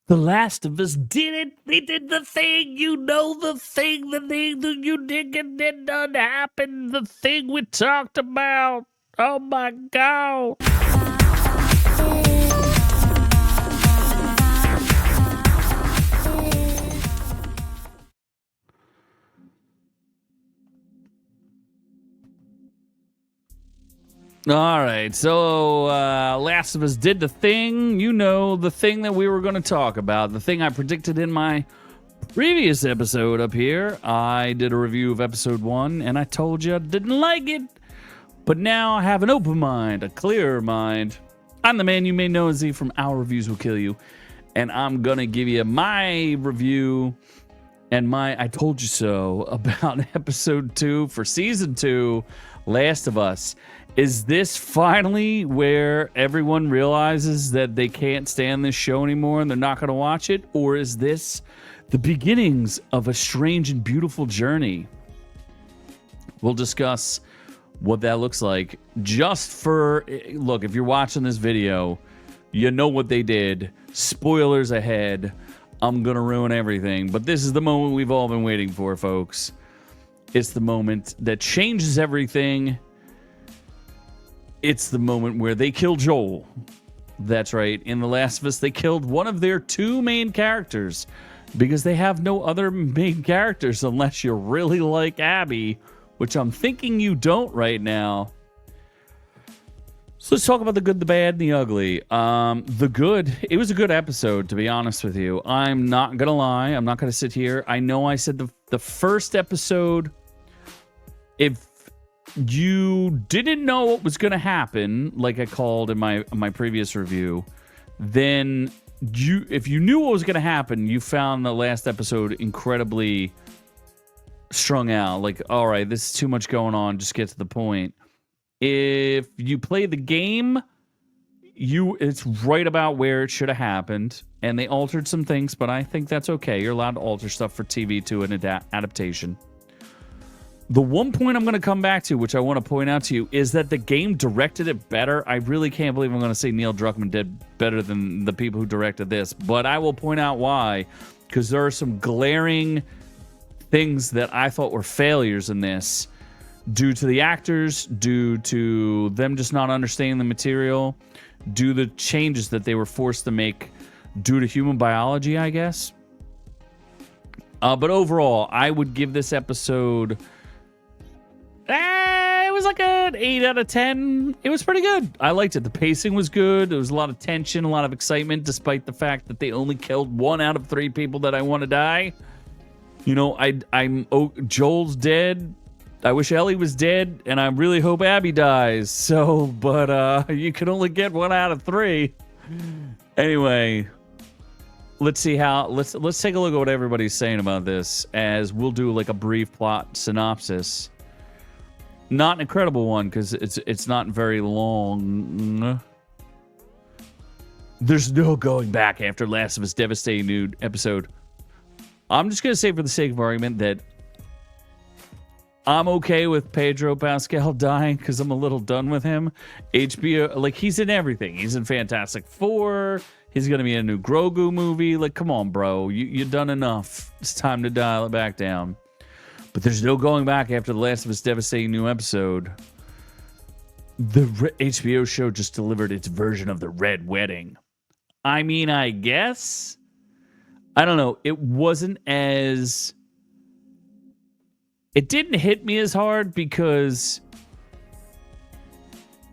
The Last of Us did it. They did the thing. You know the thing. The thing that you did and did not happen. The thing we talked about. Oh my God. All right, so Last of Us did the thing. You know, the thing that we were going to talk about. The thing I predicted in my previous episode up here. I did a review of episode 1, and I told you I didn't like it. But now I have an open mind, a clearer mind. I'm the man you may know as Z from Our Reviews Will Kill You. And I'm going to give you my review and my I told you so about episode 2 for season 2, Last of Us. Is this finally where everyone realizes that they can't stand this show anymore and they're not going to watch it? Or is this the beginnings of a strange and beautiful journey? We'll discuss what that looks like. Just for, look, if you're watching this video, you know what they did. Spoilers ahead. I'm going to ruin everything. But this is the moment we've all been waiting for, folks. It's the moment that changes everything. It's the moment where they kill Joel. That's right. In The Last of Us, they killed one of their 2 main characters because they have no other main characters unless you really like Abby, which I'm thinking you don't right now. So let's talk about the good, the bad, and the ugly. The good, it was a good episode, to be honest with you. I'm not going to lie. I'm not going to sit here. I know I said the first episode, if you didn't know what was going to happen, like I called in my previous review, then if you knew what was going to happen, you found the last episode incredibly strung out. Like, all right, this is too much going on. Just get to the point. If you play the game, it's right about where it should have happened, and they altered some things, but I think that's okay. You're allowed to alter stuff for TV to an adaptation. The one point I'm going to come back to, which I want to point out to you, is that the game directed it better. I really can't believe I'm going to say Neil Druckmann did better than the people who directed this, but I will point out why, because there are some glaring things that I thought were failures in this, due to the actors, due to them just not understanding the material, due to the changes that they were forced to make due to human biology, I guess. But overall, I would give this episode... it was like an 8 out of 10. It was pretty good. I liked it. The pacing was good. There was a lot of tension, a lot of excitement, despite the fact that they only killed 1 out of 3 people that I want to die. You know, Joel's dead. I wish Ellie was dead, and I really hope Abby dies. So, but you can only get 1 out of 3. Anyway, let's see how. Let's take a look at what everybody's saying about this, as we'll do like a brief plot synopsis. Not an incredible one, because it's not very long. There's no going back after Last of Us devastating new episode. I'm just going to say for the sake of argument that I'm okay with Pedro Pascal dying because I'm a little done with him. HBO, like, he's in everything. He's in Fantastic Four. He's going to be in a new Grogu movie. Like, come on, bro. You've done enough. It's time to dial it back down. But there's no going back after The Last of Us devastating new episode. The HBO show just delivered its version of the Red Wedding. I mean, I guess. I don't know. It wasn't as... It didn't hit me as hard because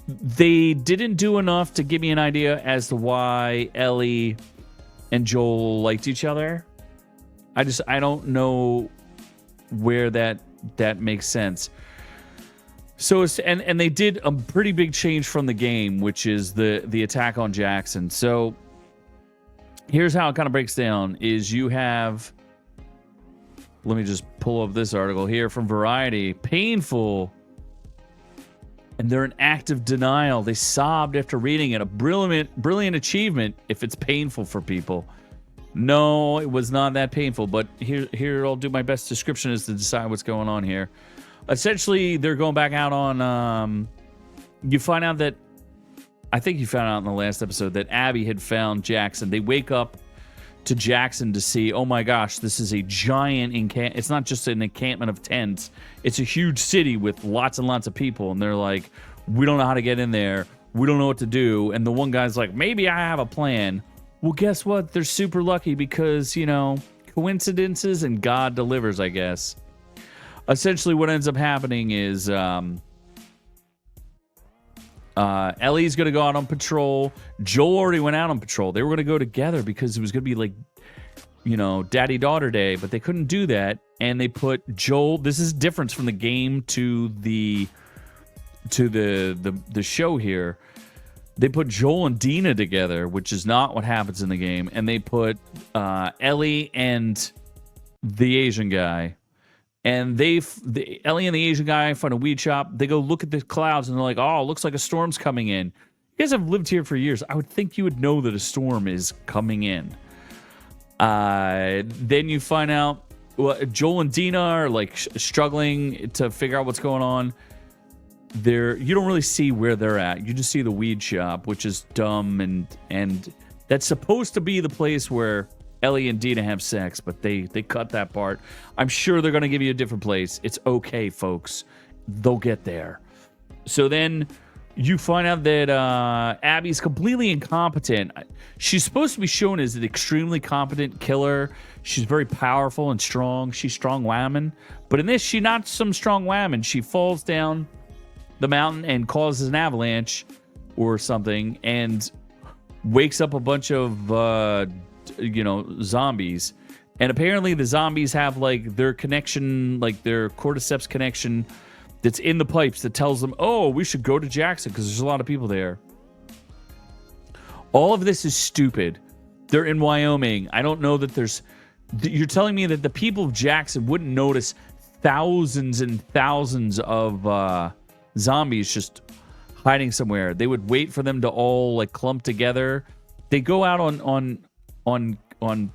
they didn't do enough to give me an idea as to why Ellie and Joel liked each other. I don't know where that makes sense. So and they did a pretty big change from the game, which is the attack on Jackson. So here's how it kind of breaks down: is you have, let me just pull up this article here from Variety. Painful. And they're in active denial. They sobbed after reading it. A brilliant achievement if it's painful for people. No, it was not that painful, but here I'll do my best description is to decide what's going on here. Essentially, they're going back out on, you find out that, I think you found out in the last episode that Abby had found Jackson. They wake up to Jackson to see, oh my gosh, this is a giant encampment. It's not just an encampment of tents. It's a huge city with lots and lots of people. And they're like, we don't know how to get in there. We don't know what to do. And the one guy's like, maybe I have a plan. Well, guess what? They're super lucky because, you know, coincidences and God delivers, I guess. Essentially, what ends up happening is Ellie's going to go out on patrol. Joel already went out on patrol. They were going to go together because it was going to be like, you know, daddy-daughter day, but they couldn't do that. And they put Joel, this is difference from the game to the show here. They put Joel and Dina together, which is not what happens in the game. And they put Ellie and the Asian guy. And Ellie and the Asian guy find a weed shop. They go look at the clouds and they're like, oh, it looks like a storm's coming in. You guys have lived here for years. I would think you would know that a storm is coming in. Then you find out Joel and Dina are like struggling to figure out what's going on. You don't really see where they're at. You just see the weed shop, which is dumb. And that's supposed to be the place where Ellie and Dina have sex, but they cut that part. I'm sure they're going to give you a different place. It's okay, folks. They'll get there. So then you find out that Abby's completely incompetent. She's supposed to be shown as an extremely competent killer. She's very powerful and strong. She's strong woman. But in this, she's not some strong woman. She falls down the mountain and causes an avalanche or something and wakes up a bunch of zombies. And apparently the zombies have like their connection, like their cordyceps connection that's in the pipes that tells them, oh, we should go to Jackson because there's a lot of people there. All of this is stupid. They're in Wyoming. I don't know that you're telling me that the people of Jackson wouldn't notice thousands and thousands of zombies just hiding somewhere. They would wait for them to all like clump together. They go out on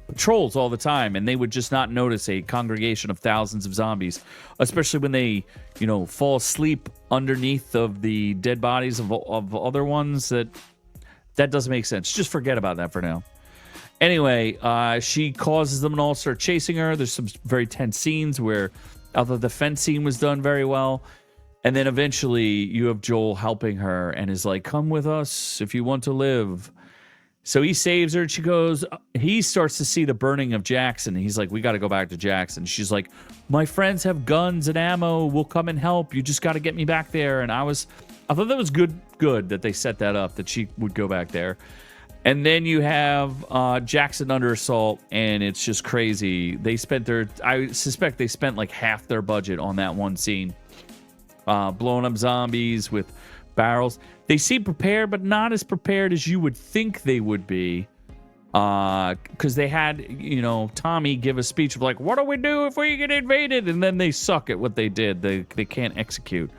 patrols all the time, and they would just not notice a congregation of thousands of zombies, especially when they, fall asleep underneath of the dead bodies of other ones. That doesn't make sense. Just forget about that for now. Anyway, she causes them to all start chasing her. There's some very tense scenes where, although the fence scene was done very well, and then eventually you have Joel helping her and is like, come with us if you want to live. So he saves her. He starts to see the burning of Jackson. He's like, we got to go back to Jackson. She's like, my friends have guns and ammo. We'll come and help. You just got to get me back there. And I thought that was good that they set that up, that she would go back there. And then you have Jackson under assault, and it's just crazy. I suspect they spent like half their budget on that one scene. Blowing up zombies with barrels. They seem prepared, but not as prepared as you would think they would be. Because they had, Tommy give a speech of like, what do we do if we get invaded? And then they suck at what they did. They can't execute.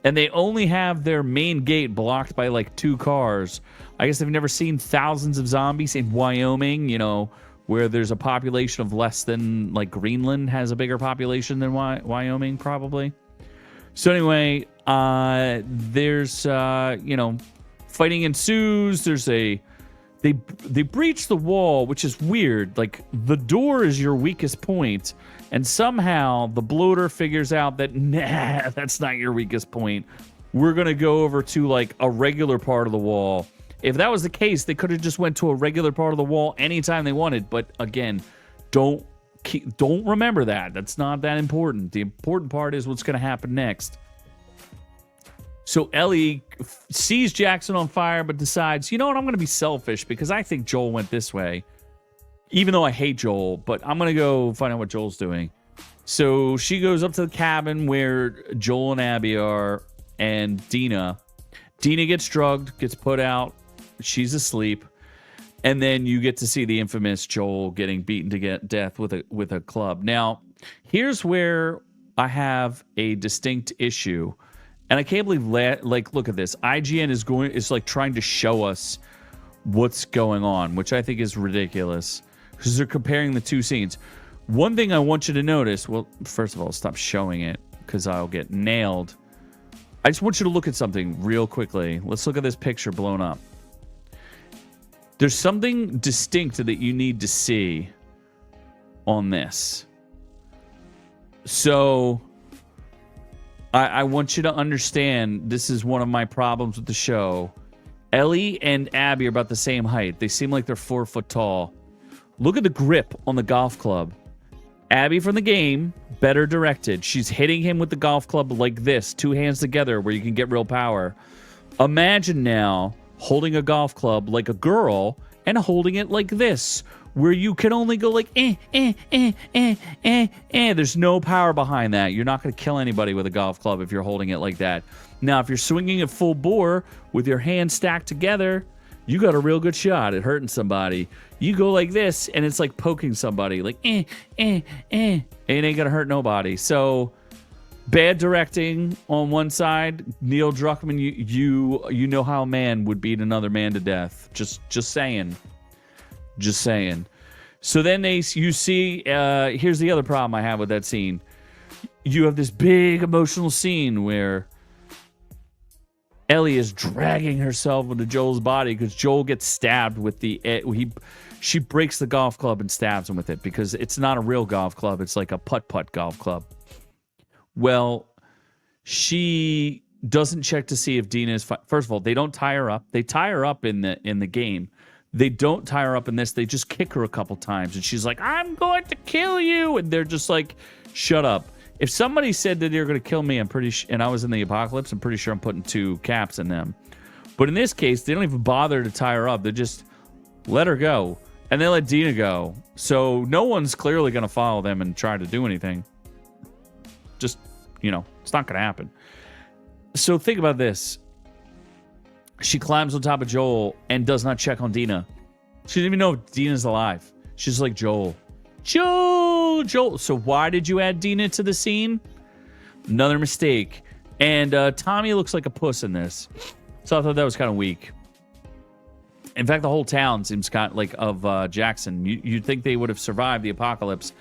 And they only have their main gate blocked by like 2 cars. I guess they've never seen thousands of zombies in Wyoming, where there's a population of less than, like, Greenland has a bigger population than Wyoming, probably. So anyway, there's, fighting ensues. They breach the wall, which is weird. Like, the door is your weakest point, and somehow the bloater figures out that, nah, that's not your weakest point. We're going to go over to, like, a regular part of the wall. If that was the case, they could have just went to a regular part of the wall anytime they wanted. But again, don't remember that. That's not that important. The important part is what's going to happen next. So Ellie sees Jackson on fire, but decides, you know what, I'm going to be selfish because I think Joel went this way. Even though I hate Joel, but I'm going to go find out what Joel's doing. So she goes up to the cabin where Joel and Abby are, and Dina gets drugged, gets put out. She's asleep. And then you get to see the infamous Joel getting beaten to death with a club. Now, here's where I have a distinct issue. And I can't believe, look at this. IGN is like trying to show us what's going on, which I think is ridiculous. Because they're comparing the two scenes. One thing I want you to notice, well, first of all, stop showing it because I'll get nailed. I just want you to look at something real quickly. Let's look at this picture blown up. There's something distinct that you need to see on this. So I want you to understand, this is one of my problems with the show. Ellie and Abby are about the same height. They seem like they're 4 foot tall. Look at the grip on the golf club. Abby from the game, better directed. She's hitting him with the golf club like this, 2 hands together, where you can get real power. Imagine now holding a golf club like a girl and holding it like this, where you can only go like, There's no power behind that. You're not going to kill anybody with a golf club if you're holding it like that. Now, if you're swinging it full bore with your hands stacked together, you got a real good shot at hurting somebody. You go like this, and it's like poking somebody, like, it ain't going to hurt nobody. So, bad directing on one side. Neil Druckmann, you know how a man would beat another man to death. Just saying. Just saying. So then you see, here's the other problem I have with that scene. You have this big emotional scene where Ellie is dragging herself into Joel's body because Joel gets stabbed with she breaks the golf club and stabs him with it because it's not a real golf club. It's like a putt-putt golf club. Well, she doesn't check to see if Dina is first of all, they don't tie her up. They tie her up in the game. They don't tie her up in this. They just kick her a couple times. And she's like, I'm going to kill you. And they're just like, shut up. If somebody said that they're going to kill me, and I was in the apocalypse, I'm pretty sure I'm putting 2 caps in them. But in this case, they don't even bother to tie her up. They just let her go. And they let Dina go. So no one's clearly going to follow them and try to do anything. Just, it's not going to happen. So think about this. She climbs on top of Joel and does not check on Dina. She doesn't even know if Dina's alive. She's like, Joel. So why did you add Dina to the scene? Another mistake. And Tommy looks like a puss in this. So I thought that was kind of weak. In fact, the whole town seems kind of like of Jackson. You'd think they would have survived the apocalypse.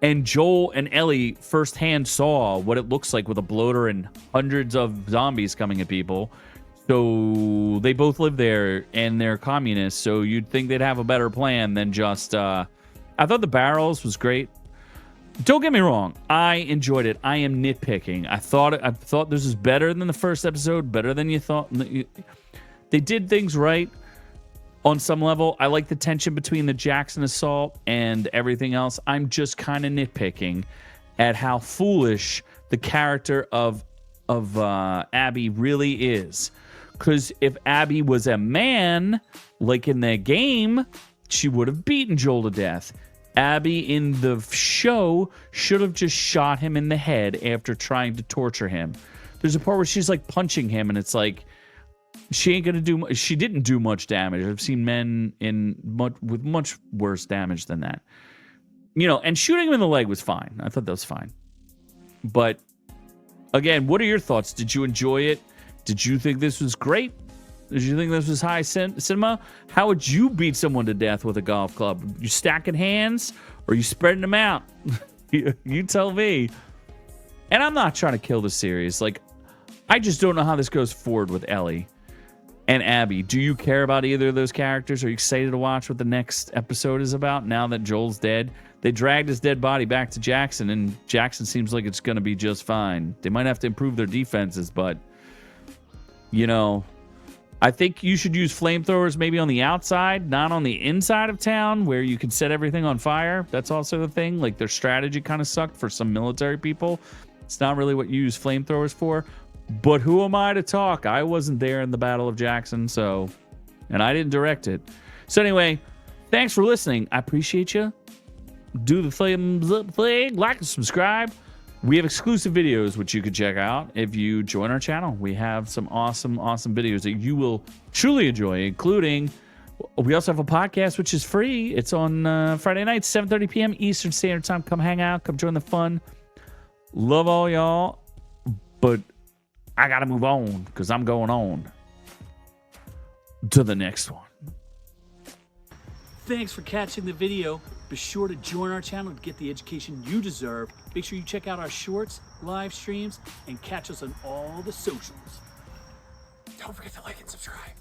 And Joel and Ellie firsthand saw what it looks like with a bloater and hundreds of zombies coming at people. So they both live there, and they're communists, so you'd think they'd have a better plan than just... I thought the barrels was great. Don't get me wrong. I enjoyed it. I am nitpicking. I thought this was better than the first episode, better than you thought. They did things right on some level. I like the tension between the Jackson assault and everything else. I'm just kind of nitpicking at how foolish the character of Abby really is. Because if Abby was a man, like in the game, she would have beaten Joel to death. Abby in the show should have just shot him in the head after trying to torture him. There's a part where she's like punching him, and it's like she ain't gonna do. She didn't do much damage. I've seen men with much worse damage than that. And shooting him in the leg was fine. I thought that was fine. But again, what are your thoughts? Did you enjoy it? Did you think this was great? Did you think this was high cinema? How would you beat someone to death with a golf club? You stacking hands or you spreading them out? You tell me. And I'm not trying to kill the series. Like, I just don't know how this goes forward with Ellie and Abby. Do you care about either of those characters? Are you excited to watch what the next episode is about now that Joel's dead? They dragged his dead body back to Jackson, and Jackson seems like it's going to be just fine. They might have to improve their defenses, but, I think you should use flamethrowers maybe on the outside, not on the inside of town where you can set everything on fire. That's also the thing. Like, their strategy kind of sucked for some military people. It's not really what you use flamethrowers for. But who am I to talk? I wasn't there in the Battle of Jackson, and I didn't direct it. So anyway, thanks for listening. I appreciate you. Do the thumbs up thing, like and subscribe. We have exclusive videos which you can check out if you join our channel. We have some awesome videos that you will truly enjoy, including we also have a podcast which is free. It's on Friday nights, 7:30 p.m. Eastern Standard Time. Come hang out. Come join the fun. Love all y'all. But I got to move on because I'm going on to the next one. Thanks for catching the video. Be sure to join our channel to get the education you deserve. Make sure you check out our shorts, live streams, and catch us on all the socials. Don't forget to like and subscribe.